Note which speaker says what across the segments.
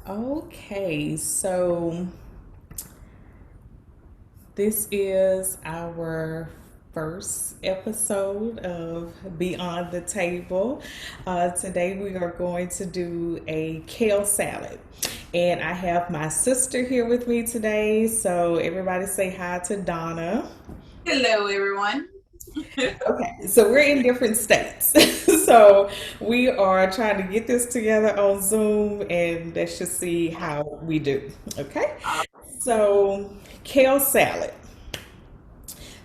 Speaker 1: Okay, so this is our first episode of Beyond the Table. Today we are going to do a kale salad. And I have my sister here with me today. So everybody say hi to Donna.
Speaker 2: Hello, everyone.
Speaker 1: Okay, so we're in different states. So we are trying to get this together on Zoom and let's just see how we do. Okay, so kale salad.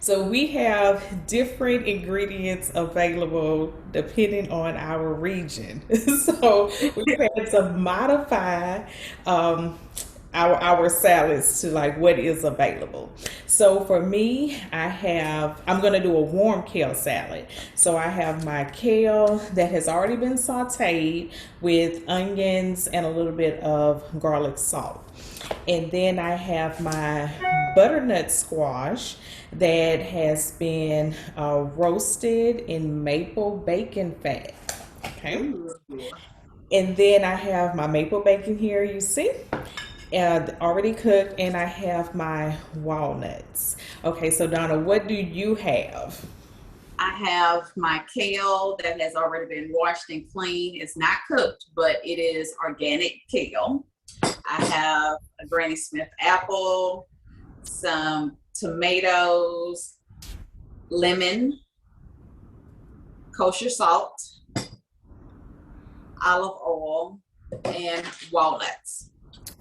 Speaker 1: So we have different ingredients available depending on our region. So we've had to modify um, our salads to like what is available. So for me, I'm gonna do a warm kale salad. So I have my kale that has already been sauteed with onions and a little bit of garlic salt. And then I have my butternut squash that has been roasted in maple bacon fat. Okay.
Speaker 2: Ooh.
Speaker 1: And then I have my maple bacon here, you see, and already cooked, and I have my walnuts. Okay, so Donna, what do you have?
Speaker 2: I have my kale that has already been washed and cleaned. It's not cooked, but it is organic kale. I have a Granny Smith apple, some tomatoes, lemon, kosher salt, olive oil, and walnuts.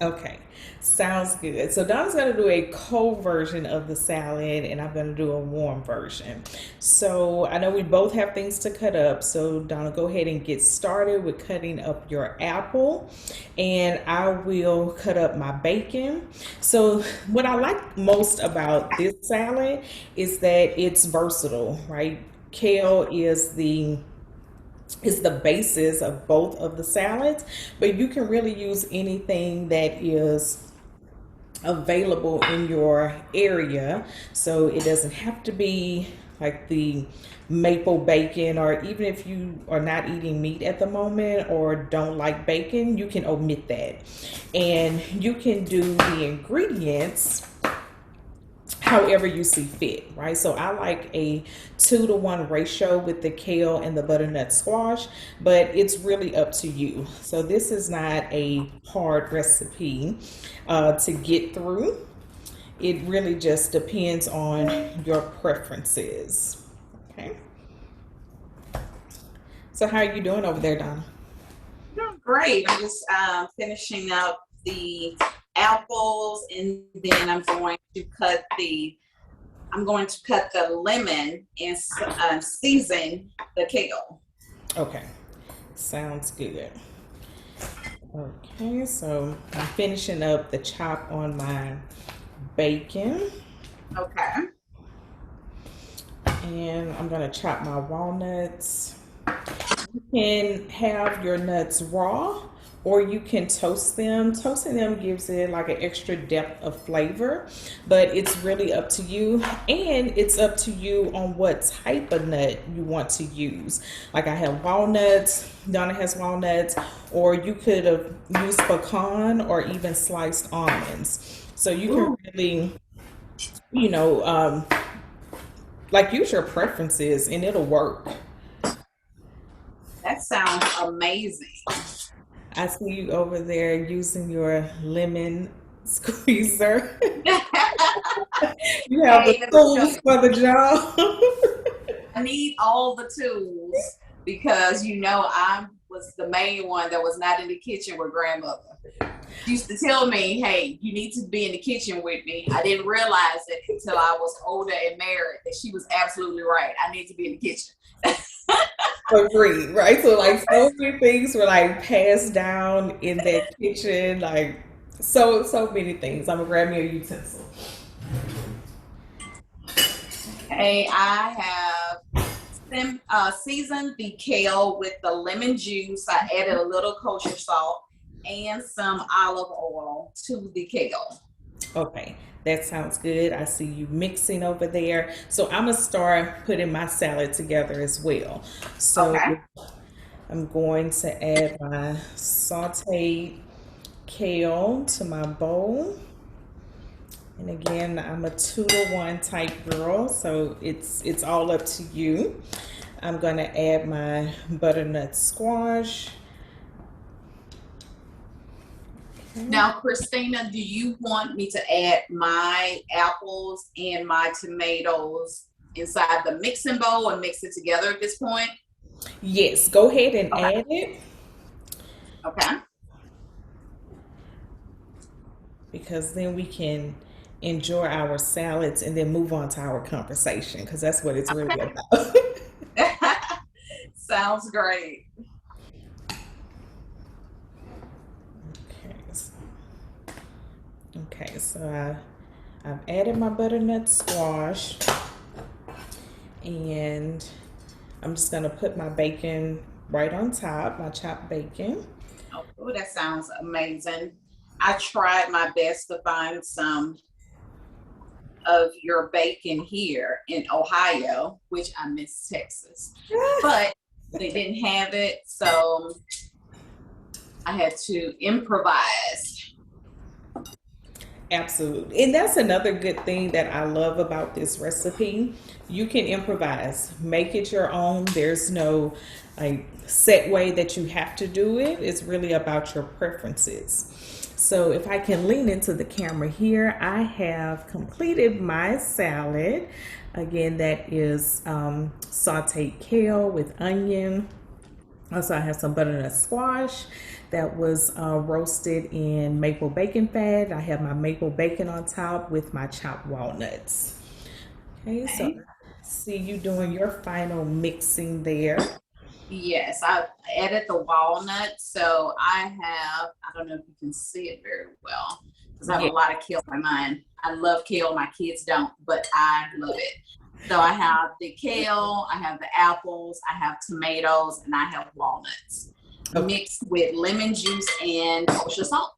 Speaker 1: Okay, sounds good. So Donna's going to do a cold version of the salad, and I'm going to do a warm version. So I know we both have things to cut up. So Donna, go ahead and get started with cutting up your apple, and I will cut up my bacon. So what I like most about this salad is that it's versatile, right? Kale is the basis of both of the salads, but you can really use anything that is available in your area. So it doesn't have to be like the maple bacon, or even if you are not eating meat at the moment or don't like bacon, you can omit that. And you can do the ingredients however you see fit, right? So I like a 2-to-1 ratio with the kale and the butternut squash, but it's really up to you. So this is not a hard recipe to get through. It really just depends on your preferences. Okay. So how are you doing over there, Donna?
Speaker 2: Doing great. I'm just finishing up the apples, and then I'm going to cut the lemon and season the kale.
Speaker 1: Okay. Sounds good. Okay, so I'm finishing up the chop on my bacon.
Speaker 2: Okay.
Speaker 1: And I'm gonna chop my walnuts. You can have your nuts raw or you can toast them. Toasting them gives it like an extra depth of flavor, but it's really up to you. And it's up to you on what type of nut you want to use. Like I have walnuts, Donna has walnuts, or you could have used pecan or even sliced almonds. So you can
Speaker 2: Ooh,
Speaker 1: really, you know, like use your preferences and it'll work.
Speaker 2: that sounds amazing.
Speaker 1: I see you over there using your lemon squeezer. You have the
Speaker 2: Hey, let me tell
Speaker 1: tools
Speaker 2: you,
Speaker 1: for the job.
Speaker 2: I need all the tools because I was the main one that was not in the kitchen with grandmother. She used to tell me, "Hey, you need to be in the kitchen with me." I didn't realize it until I was older and married that she was absolutely right. I need to be in the kitchen.
Speaker 1: Agreed, right? So like so many things were like passed down in that kitchen, like so many things. I'm gonna grab me a utensil.
Speaker 2: Hey, I have seasoned the kale with the lemon juice. I added a little kosher salt and some olive oil to the kale.
Speaker 1: Okay, that sounds good. I see you mixing over there. So I'm gonna start putting my salad together as well. So
Speaker 2: Okay.
Speaker 1: I'm going to add my sauteed kale to my bowl. And again, I'm a 2-to-1 type girl, so it's all up to you. I'm gonna add my butternut squash. Okay.
Speaker 2: Now, Christina, do you want me to add my apples and my tomatoes inside the mixing bowl and mix it together at this point?
Speaker 1: Yes, go ahead and
Speaker 2: Okay.
Speaker 1: add it
Speaker 2: Okay.
Speaker 1: because then we can enjoy our salads and then move on to our conversation because that's what it's really about.
Speaker 2: Sounds great.
Speaker 1: Okay, so I've added my butternut squash and I'm just gonna put my bacon right on top, my chopped bacon.
Speaker 2: Oh, that sounds amazing. I tried my best to find some of your bacon here in Ohio, which I miss Texas, but they didn't have it, so I had to improvise.
Speaker 1: Absolutely. And that's another good thing that I love about this recipe. You can improvise, make it your own. There's no like set way that you have to do it. It's really about your preferences. So if I can lean into the camera here, I have completed my salad. Again, that is sauteed kale with onion. Also, I have some butternut squash that was roasted in maple bacon fat. I have my maple bacon on top with my chopped walnuts. Okay, so
Speaker 2: Okay.
Speaker 1: I see you doing your final mixing there.
Speaker 2: Yes, I added the walnuts. So I don't know if you can see it very well because I have a
Speaker 1: Yeah.
Speaker 2: lot of kale in mine. I love kale. My kids don't, but I love it. So I have the kale, I have the apples, I have tomatoes, and I have walnuts
Speaker 1: Okay,
Speaker 2: mixed with lemon juice and kosher salt.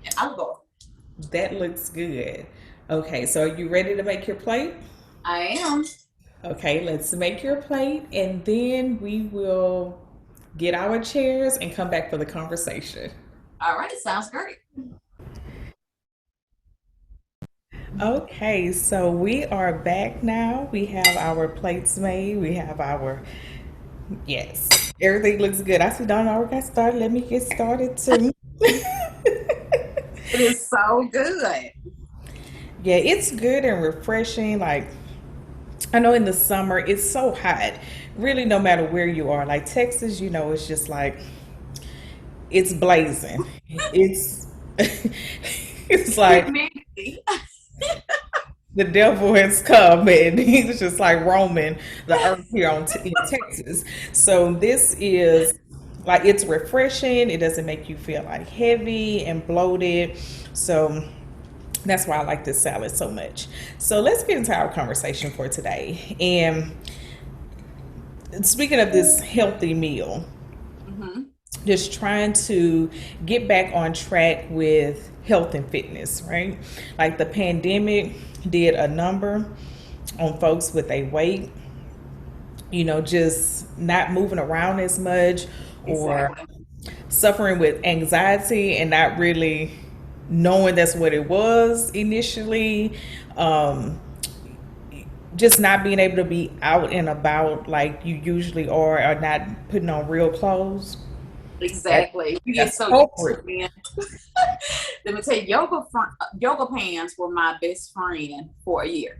Speaker 2: And I'll go.
Speaker 1: that looks good. Okay, so are you ready to make your plate?
Speaker 2: I am.
Speaker 1: Okay, let's make your plate and then we will get our chairs and come back for the conversation.
Speaker 2: All right, sounds great.
Speaker 1: Okay, so we are back now. We have our plates made. We have our, yes, everything looks good. I see Donna already got started. Let me get started too.
Speaker 2: It is so good.
Speaker 1: Yeah, it's good and refreshing. Like, I know in the summer it's so hot. Really, no matter where you are, like Texas, it's just like it's blazing. It's it's like
Speaker 2: Humidity.
Speaker 1: the devil has come and he's just like roaming the earth here in Texas. So this is like it's refreshing. It doesn't make you feel like heavy and bloated. So that's why I like this salad so much. So let's get into our conversation for today. And speaking of this healthy meal,
Speaker 2: Mm-hmm.
Speaker 1: just trying to get back on track with health and fitness, right? Like the pandemic did a number on folks with a weight, just not moving around as much or
Speaker 2: Exactly.
Speaker 1: suffering with anxiety and not really knowing that's what it was initially. Um, just not being able to be out and about like you usually are, or not putting on real clothes. That,
Speaker 2: Exactly. You get
Speaker 1: that's
Speaker 2: so used to
Speaker 1: culprit.
Speaker 2: being. Let me tell you, yoga pants were my best friend for a year.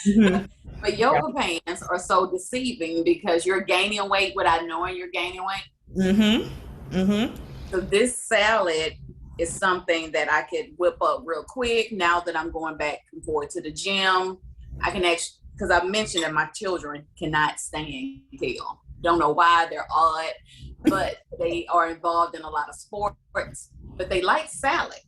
Speaker 1: Mhm.
Speaker 2: But
Speaker 1: Yeah.
Speaker 2: yoga pants are so deceiving because you're gaining weight without knowing you're gaining weight.
Speaker 1: Mhm. Mhm.
Speaker 2: So this salad is something that I could whip up real quick now that I'm going back and forth to the gym. I can actually, because I mentioned that my children cannot stand kale. Don't know why, they're odd, but they are involved in a lot of sports, but they like salad.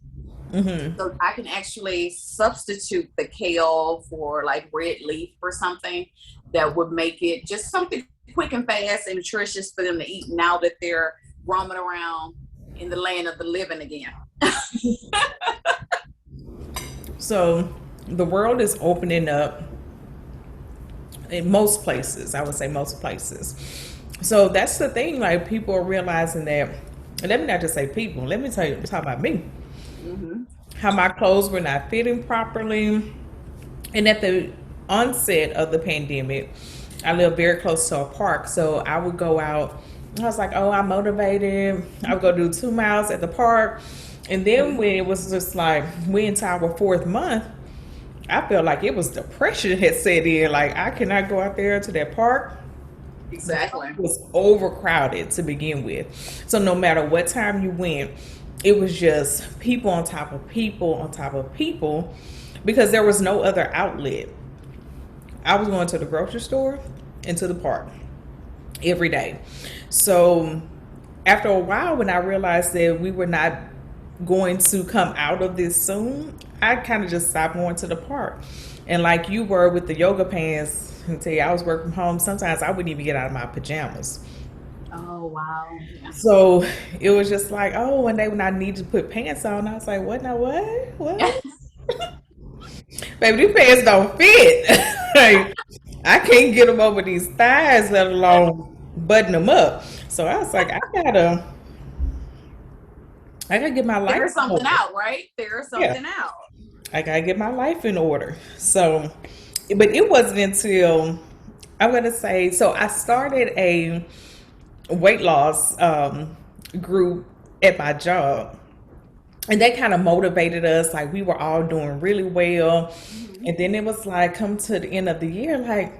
Speaker 1: Mhm.
Speaker 2: So I can actually substitute the kale for like red leaf or something that would make it just something quick and fast and nutritious for them to eat now that they're roaming around in the land of the living again.
Speaker 1: So the world is opening up in most places. I would say most places. So that's the thing. Like people are realizing that. And let me not just say people. Let me tell you, talk about me.
Speaker 2: Hmm.
Speaker 1: how my clothes were not fitting properly. And at the onset of the pandemic, I live very close to a park. So I would go out. I was like, oh, I'm motivated. I would go do 2 miles at the park. And then when it was just like, we into our fourth month, I felt like it was depression had set in. Like, I cannot go out there to that park. The park
Speaker 2: Exactly.
Speaker 1: was overcrowded to begin with. So no matter what time you went, it was just people on top of people on top of people because there was no other outlet. I was going to the grocery store and to the park every day. So after a while, when I realized that we were not going to come out of this soon, I kind of just stopped going to the park. And like you were with the yoga pants, I tell you, I was working from home. Sometimes I wouldn't even get out of my pajamas.
Speaker 2: Oh wow. Yeah.
Speaker 1: So it was just like, oh, one day when I needed to put pants on, I was like, what now? What? What? Baby, these pants don't fit. Like, I can't get them over these thighs, let alone button them up. So I was like, I gotta get my life
Speaker 2: There's
Speaker 1: in
Speaker 2: something
Speaker 1: order.
Speaker 2: out, right? There's
Speaker 1: Yeah,
Speaker 2: something out.
Speaker 1: I gotta get my life in order. So, but it wasn't until I'm gonna say, so I started a weight loss group at my job. And that kind of motivated us. Like we were all doing really well.
Speaker 2: Hmm.
Speaker 1: And then it was like, come to the end of the year, like,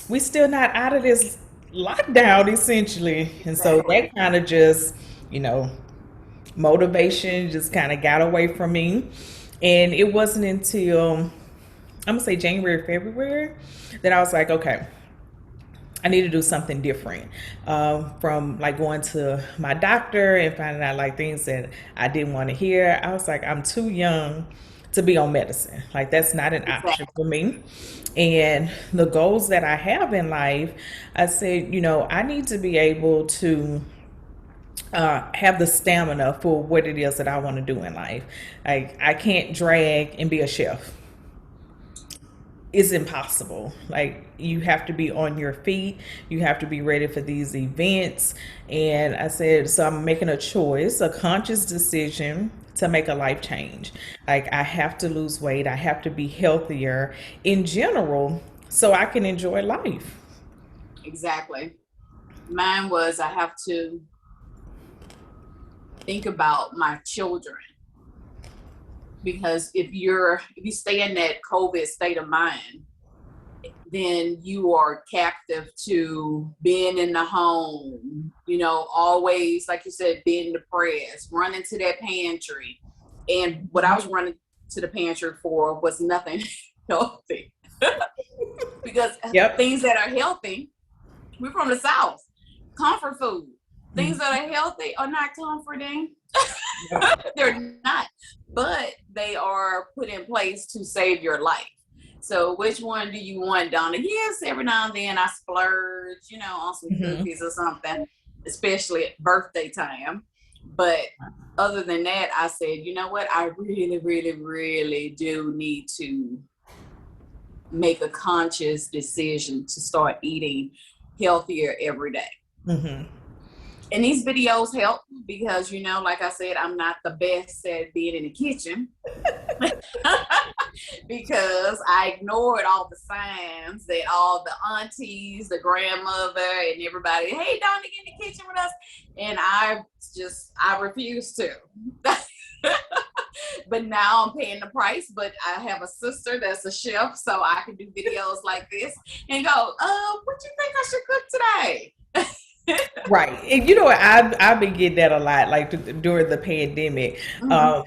Speaker 1: we still not out of this lockdown essentially. And so
Speaker 2: Exactly.
Speaker 1: that kind of just, you know, motivation just kind of got away from me. And it wasn't until I'm gonna say January, February that I was like, okay, I need to do something different. From like going to my doctor and finding out like things that I didn't want to hear. I was like, I'm too young to be on medicine. Like that's not an option
Speaker 2: Exactly.
Speaker 1: for me. And the goals that I have in life, I said, you know, I need to be able to have the stamina for what it is that I want to do in life. Like I can't drag and be a chef. It's impossible. Like you have to be on your feet. You have to be ready for these events. And I said, so I'm making a choice, a conscious decision to make a life change. Like I have to lose weight. I have to be healthier in general so I can enjoy life.
Speaker 2: Exactly. Mine was I have to think about my children because if you stay in that COVID state of mind, then you are captive to being in the home, always, like you said, being depressed, running to that pantry. And what I was running to the pantry for was nothing healthy because
Speaker 1: Yep.
Speaker 2: things that are healthy, we're from the South, comfort food. Things that are healthy are not comforting.
Speaker 1: Yep.
Speaker 2: They're not, but they are put in place to save your life. So which one do you want, Donna? Yes, every now and then I splurge, on some
Speaker 1: Mhm.
Speaker 2: cookies or something, especially at birthday time. But other than that, I said, you know what? I really, really, really do need to make a conscious decision to start eating healthier every day.
Speaker 1: Mhm.
Speaker 2: And these videos help because, like I said, I'm not the best at being in the kitchen because I ignored all the signs that all the aunties, the grandmother, and everybody, hey, don't get in the kitchen with us. And I refuse to. But now I'm paying the price. But I have a sister that's a chef, so I can do videos like this and go, what you think I should cook today?
Speaker 1: Right. And you know what? I've been getting that a lot, like during the pandemic.
Speaker 2: Mm-hmm.
Speaker 1: Um,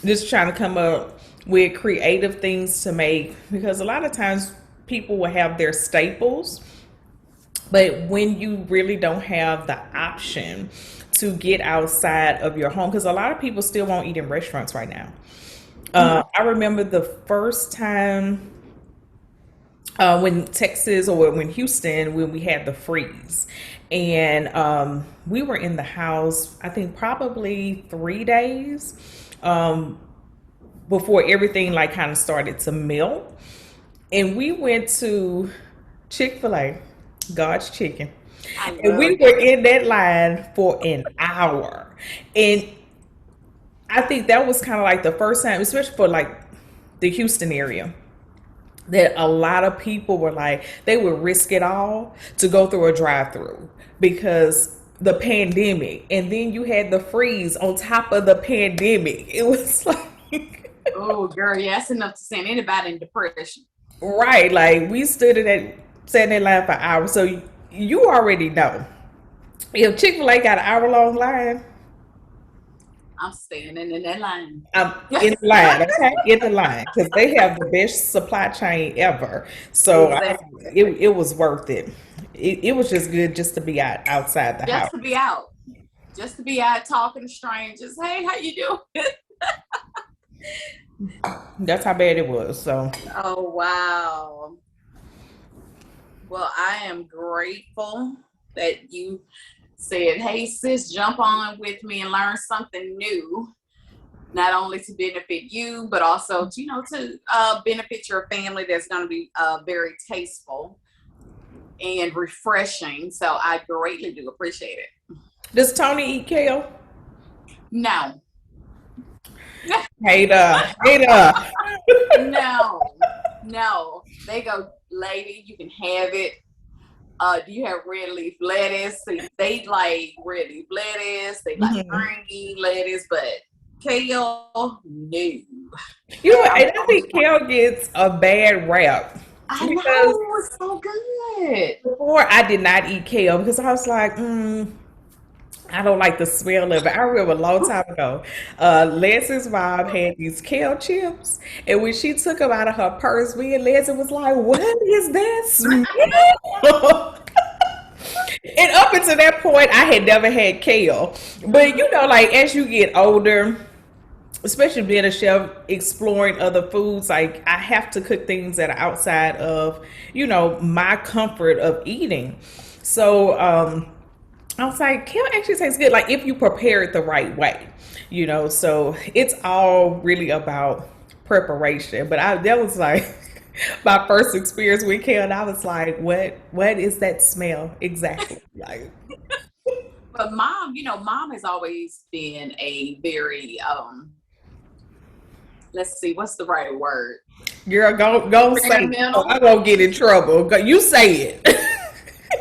Speaker 1: just trying to come up with creative things to make because a lot of times people will have their staples, but when you really don't have the option to get outside of your home, because a lot of people still won't eat in restaurants right now.
Speaker 2: Mm-hmm.
Speaker 1: I remember the first time when Texas or when Houston, when we had the freeze. And we were in the house, I think probably 3 days before everything like kind of started to melt. And we went to Chick-fil-A, God's Chicken.
Speaker 2: I
Speaker 1: And
Speaker 2: love
Speaker 1: we were
Speaker 2: it.
Speaker 1: in that line for an hour. And I think that was kind of like the first time, especially for like the Houston area, that a lot of people were like, they would risk it all to go through a drive through because the pandemic. And then you had the freeze on top of the pandemic. It was like,
Speaker 2: Oh, girl, yeah, that's enough to send anybody in depression.
Speaker 1: right. Like we stood in that, sat in that line for hours. So you already know. If Chick fil A got an hour long line,
Speaker 2: I'm standing in that line.
Speaker 1: I'm in line, okay? In the line because they have the best supply chain ever. So
Speaker 2: Exactly.
Speaker 1: it was worth it. It was just good just to be outside the house.
Speaker 2: Just to be out. Just to be out talking to strangers. Hey, how you doing?
Speaker 1: That's how bad it was. So
Speaker 2: Oh, wow. Well, I am grateful that you said, hey, sis, jump on with me and learn something new, not only to benefit you, but also, to benefit your family that's going to be very tasteful and refreshing. So I greatly do appreciate it.
Speaker 1: does Tony eat kale?
Speaker 2: No,
Speaker 1: Hater, hater.
Speaker 2: no, no. They go, lady, you can have it. Do you have red leaf lettuce? See, they like red leaf lettuce. They like
Speaker 1: Mhm.
Speaker 2: green lettuce, but kale, no.
Speaker 1: You know,
Speaker 2: I'm
Speaker 1: and I think kale gets a bad rap
Speaker 2: I
Speaker 1: because
Speaker 2: know it's so good.
Speaker 1: before I did not eat kale because I was like, I don't like the smell of it. I remember a long time ago, Leslie's mom had these kale chips, and when she took them out of her purse, me and Leslie was like, "What is that smell?" And up until that point, I had never had kale. But you know, like as you get older, especially being a chef, exploring other foods, like I have to cook things that are outside of, my comfort of eating. So, I was like, kale actually tastes good, like if you prepare it the right way, So it's all really about preparation. But that was like my first experience with kale, and I was like, what is that smell exactly? Like,
Speaker 2: But mom, mom has always been a very let's see, what's the right word?
Speaker 1: girl, go say it. So
Speaker 2: Experimental.
Speaker 1: I won't get in trouble. You say it.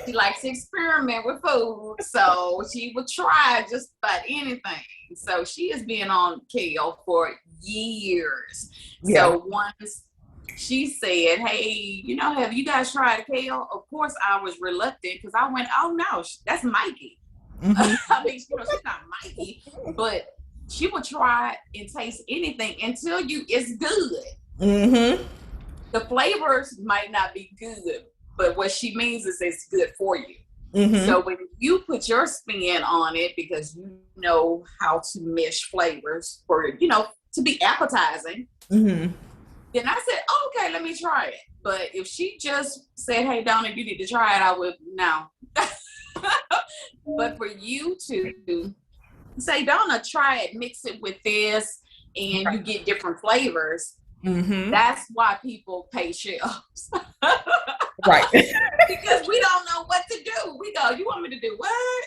Speaker 2: She likes to experiment with food, so she would try just about anything. So she has been on kale for years.
Speaker 1: Yeah.
Speaker 2: So once she said, hey, have you guys tried kale? Of course, I was reluctant because I went, oh no, that's Mikey.
Speaker 1: Hmm.
Speaker 2: I mean, she's not Mikey, but she would try and taste anything until it's good.
Speaker 1: Hmm.
Speaker 2: The flavors might not be good, but what she means is it's good for you.
Speaker 1: Hmm.
Speaker 2: So when you put your spin on it because you know how to mesh flavors for, to be appetizing,
Speaker 1: Hmm.
Speaker 2: then I said, oh, okay, let me try it. But if she just said, hey, Donna, you need to try it, I would, no. But for you to say, Donna, try it, mix it with this, and you get different flavors,
Speaker 1: Hmm.
Speaker 2: that's why people pay shelves.
Speaker 1: Right.
Speaker 2: Because we don't know what to do. We go, you want me to do what?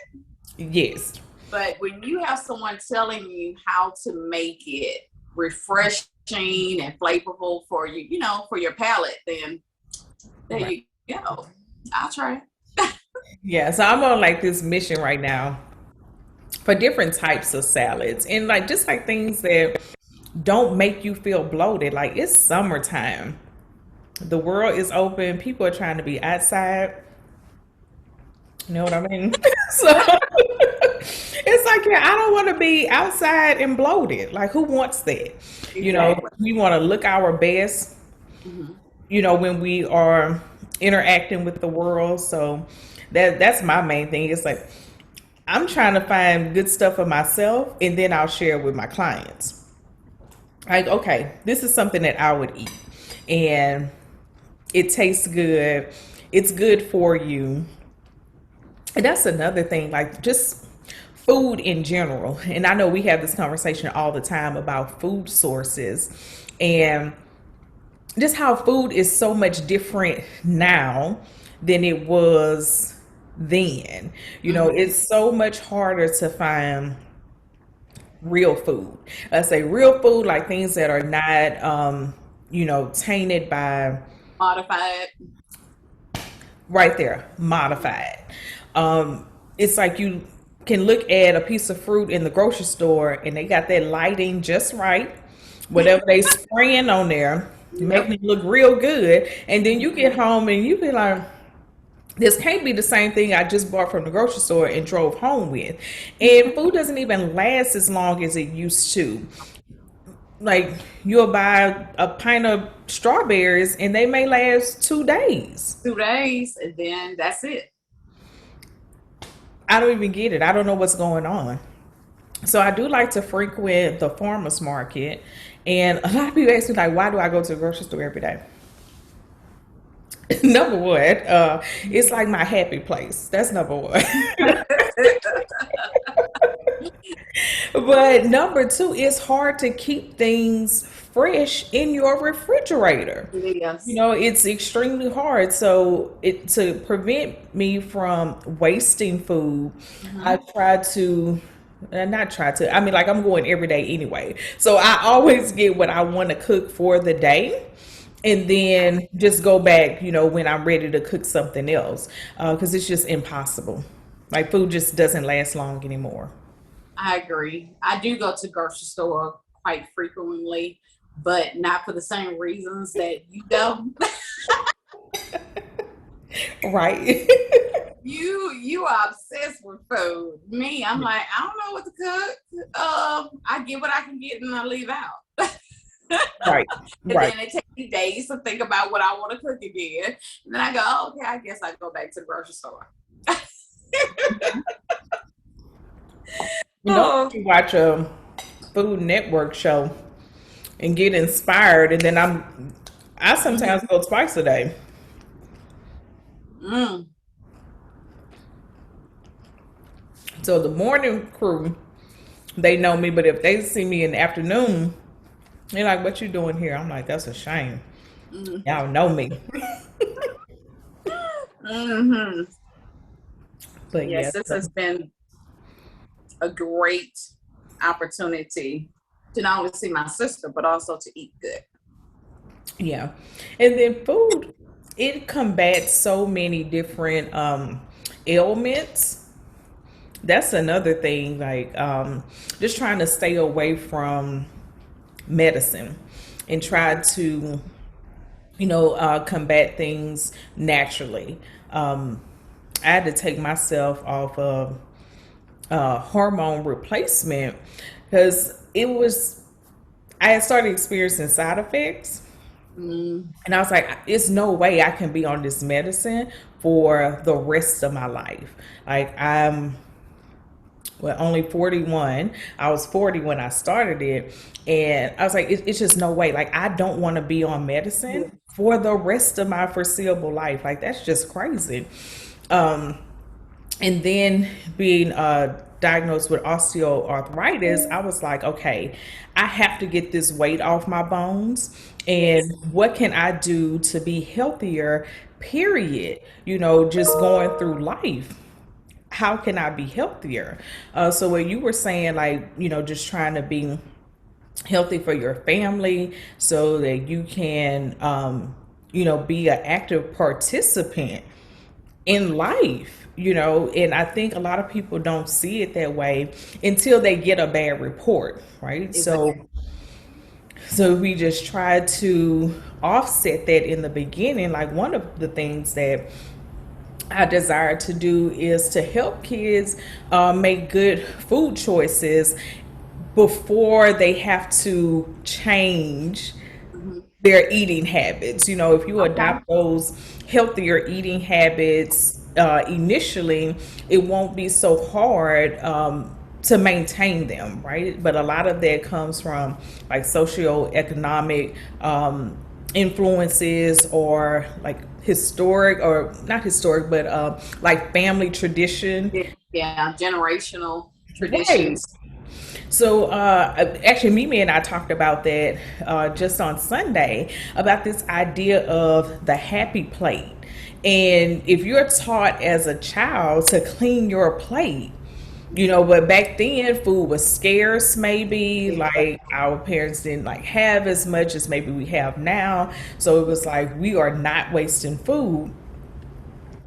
Speaker 1: Yes.
Speaker 2: But when you have someone telling you how to make it refreshing and flavorful for you, for your palate, then there
Speaker 1: Right.
Speaker 2: you go. I'll try it.
Speaker 1: Yeah. So I'm on like this mission right now for different types of salads and like just like things that don't make you feel bloated. Like it's summertime. The world is open. People are trying to be outside. You know what I mean? So it's like, yeah, I don't want to be outside and bloated. Like, who wants that?
Speaker 2: Exactly.
Speaker 1: We want to look our best,
Speaker 2: Mm-hmm.
Speaker 1: when we are interacting with the world. So that's my main thing. It's like I'm trying to find good stuff for myself and then I'll share it with my clients. Like, okay, this is something that I would eat. And it tastes good. It's good for you. And that's another thing, like just food in general. And I know we have this conversation all the time about food sources and just how food is so much different now than it was then.
Speaker 2: Mm-hmm.
Speaker 1: It's so much harder to find real food. I say real food, like things that are not, tainted by,
Speaker 2: Modified.
Speaker 1: right there, modified. Um, it's like you can look at a piece of fruit in the grocery store and they got that lighting just right. Whatever they spraying on there, making
Speaker 2: Yep.
Speaker 1: it look real good. And then you get home and you be like, this can't be the same thing I just bought from the grocery store and drove home with. And food doesn't even last as long as it used to. Like you'll buy a pint of strawberries and they may last 2 days.
Speaker 2: 2 days, and then that's it.
Speaker 1: I don't even get it. I don't know what's going on. So I do like to frequent the farmers market. And a lot of people ask me like, why do I go to the grocery store every day? Number one, it's like my happy place. That's number one. But number two, it's hard to keep things fresh in your refrigerator. You
Speaker 2: Yes.
Speaker 1: know, it's extremely hard. So it to prevent me from wasting food, I
Speaker 2: Hmm.
Speaker 1: try to not try to. I mean, like I'm going every day anyway. So I always get what I want to cook for the day. And then just go back, when I'm ready to cook something else, because it's just impossible. Like food just doesn't last long anymore.
Speaker 2: I agree. I do go to grocery store quite frequently, but not for the same reasons that you go.
Speaker 1: Right.
Speaker 2: You are obsessed with food. Me, I'm like, I don't know what to cook. I get what I can get and I leave out.
Speaker 1: Right.
Speaker 2: And
Speaker 1: Right.
Speaker 2: then it takes me days to think about what I want to cook again. And then I go, oh, okay, I guess I go back to the grocery store.
Speaker 1: You know,
Speaker 2: Oh,
Speaker 1: you watch a Food Network show and get inspired, and then I sometimes go twice a day.
Speaker 2: mm,
Speaker 1: So the morning crew, they know me, but if they see me in the afternoon, they're like, "What you doing here?" I'm like, "That's a shame.
Speaker 2: mm,
Speaker 1: Y'all know me."
Speaker 2: hmm.
Speaker 1: But
Speaker 2: Yes,
Speaker 1: yes,
Speaker 2: this has been a great opportunity to not only see my sister, but also to eat good.
Speaker 1: yeah. And then food, it combats so many different ailments. That's another thing, like just trying to stay away from medicine and try to, combat things naturally. I had to take myself off of hormone replacement because I had started experiencing side effects.
Speaker 2: Mm,
Speaker 1: And I was like, it's no way I can be on this medicine for the rest of my life. Like, I'm only 41. I was 40 when I started it. And I was like, it's just no way. Like, I don't want to be on
Speaker 2: yeah.
Speaker 1: medicine for the rest of my foreseeable life. Like, that's just crazy. Um, and then being diagnosed with osteoarthritis, I was like, okay, I have to get this weight off my bones. And
Speaker 2: Yes.
Speaker 1: what can I do to be healthier? Period. Just going through life. How can I be healthier? So what you were saying, like, just trying to be healthy for your family so that you can, be an active participant in life, and I think a lot of people don't see it that way until they get a bad report, right?
Speaker 2: Exactly.
Speaker 1: So we just try to offset that in the beginning. Like one of the things that I desire to do is to help kids make good food choices before they have to change
Speaker 2: Hmm.
Speaker 1: their eating habits. If you
Speaker 2: Okay.
Speaker 1: adopt those healthier eating habits initially, it won't be so hard to maintain them, right? But a lot of that comes from like socioeconomic influences or like historic or not historic, but like family tradition.
Speaker 2: Yeah, yeah, generational
Speaker 1: Right.
Speaker 2: traditions.
Speaker 1: So, actually, Mimi and I talked about that just on Sunday about this idea of the happy plate. And if you're taught as a child to clean your plate, But back then food was scarce, maybe
Speaker 2: Exactly.
Speaker 1: like our parents didn't like have as much as maybe we have now. So it was like we are not wasting food.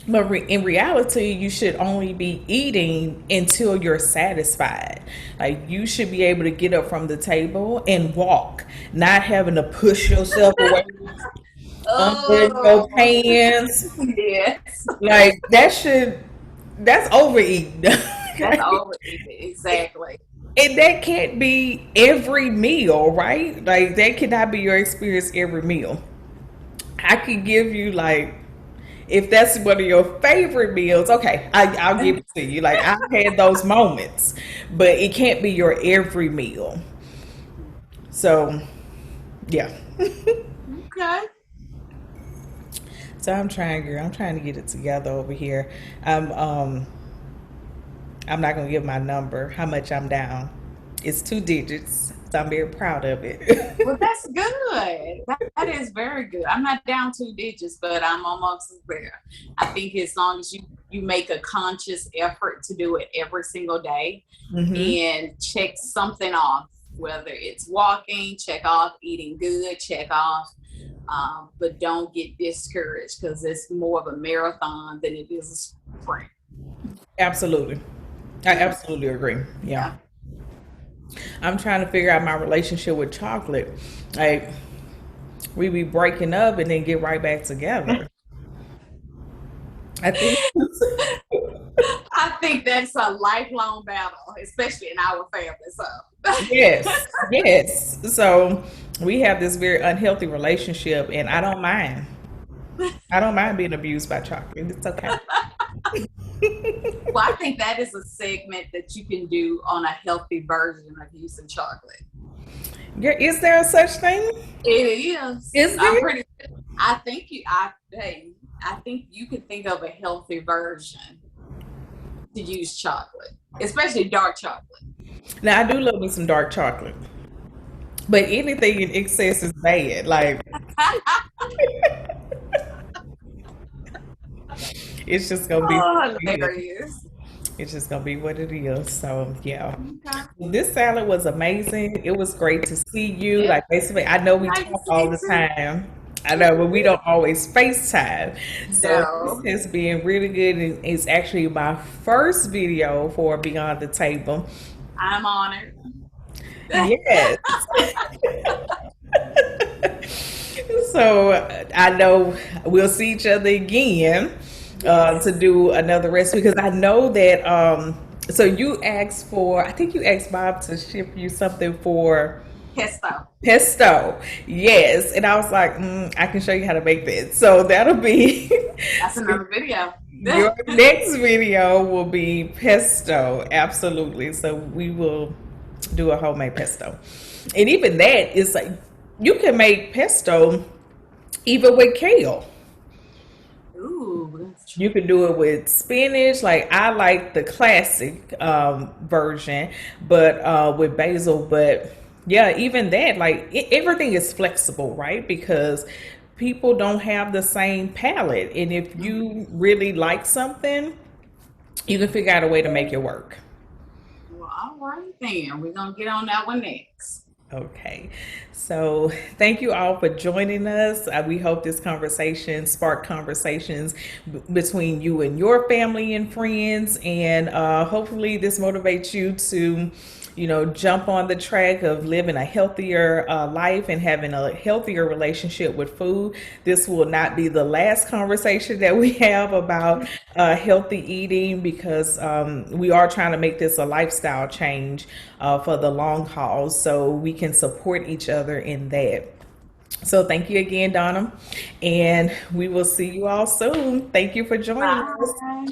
Speaker 1: But in reality, you should only be eating until you're satisfied. Like you should be able to get up from the table and walk, not having to push yourself away under your
Speaker 2: Oh,
Speaker 1: pants.
Speaker 2: yes.
Speaker 1: Like that's overeating.
Speaker 2: That's
Speaker 1: Okay?
Speaker 2: overeating. Exactly.
Speaker 1: And that can't be every meal, right? Like that cannot be your experience every meal. I could give you like if that's one of your favorite meals, okay, I'll give it to you. Like I've had those moments, but it can't be your every meal. So yeah.
Speaker 2: Okay.
Speaker 1: So I'm trying, girl. I'm trying to get it together over here. I'm um I'm not gonna give my number, how much I'm down. It's 2 digits, so I'm very proud of
Speaker 2: Well,
Speaker 1: it.
Speaker 2: that's good. That is very good. I'm not down 2 digits, but I'm almost there. I think as long as you make a conscious effort to do it every single day
Speaker 1: Hmm.
Speaker 2: and check something off, whether it's walking, check off, eating good, check off. But don't get discouraged because it's more of a marathon than it is a sprint.
Speaker 1: Absolutely. I absolutely agree. Yeah.
Speaker 2: Yeah.
Speaker 1: I'm trying to figure out my relationship with chocolate. Like we be breaking up and then get right back together. I think
Speaker 2: I think that's a lifelong battle, especially in our family. So,
Speaker 1: yes, yes. So we have this very unhealthy relationship and I don't mind. I don't mind being abused by chocolate. It's okay.
Speaker 2: well, I think that is a segment that you can do on a healthy version of using chocolate.
Speaker 1: Yeah, is there a such thing?
Speaker 2: It is.
Speaker 1: Is
Speaker 2: I'm
Speaker 1: there?
Speaker 2: pretty. I think you. I hey. I think you can think of a healthy version to use chocolate, especially dark chocolate.
Speaker 1: Now I do love me some dark chocolate. But anything in excess is bad. Like it's just gonna be what
Speaker 2: oh,
Speaker 1: it is.
Speaker 2: hilarious.
Speaker 1: It's just gonna be what it is. So yeah.
Speaker 2: Okay.
Speaker 1: This salad was amazing. It was great to see you.
Speaker 2: Yeah,
Speaker 1: Like basically, I know we
Speaker 2: nice to
Speaker 1: talk
Speaker 2: see
Speaker 1: all
Speaker 2: you
Speaker 1: the
Speaker 2: too.
Speaker 1: time. I know, but we don't always FaceTime. So this
Speaker 2: No,
Speaker 1: has been really good. It's actually my first video for Beyond the Table.
Speaker 2: I'm honored.
Speaker 1: Yes. So I know we'll see each other again to
Speaker 2: yes,
Speaker 1: do another recipe because I know that. So you asked for, I think you asked Bob to ship you something for
Speaker 2: pesto.
Speaker 1: pesto. Yes, and I was like, I can show you how to make that. So that'll be
Speaker 2: That's another video.
Speaker 1: your next video will be pesto. Absolutely. So we will do a homemade pesto, and even that is like you can make pesto even with kale.
Speaker 2: Ooh, that's
Speaker 1: You
Speaker 2: true.
Speaker 1: can do it with spinach. Like I like the classic version, but with basil. But yeah, even that, like everything is flexible, right? Because people don't have the same palate, and if you really like something, you can figure out a way to make it work.
Speaker 2: Well, all right then. We're gonna get on that one next.
Speaker 1: Okay. So thank you all for joining us. We hope this conversation sparked conversations between you and your family and friends. And hopefully, this motivates you to, jump on the track of living a healthier life and having a healthier relationship with food. This will not be the last conversation that we have about healthy eating because we are trying to make this a lifestyle change for the long haul so we can support each other in that. So thank you again, Donna, and we will see you all soon. Thank you for joining us.
Speaker 2: Bye.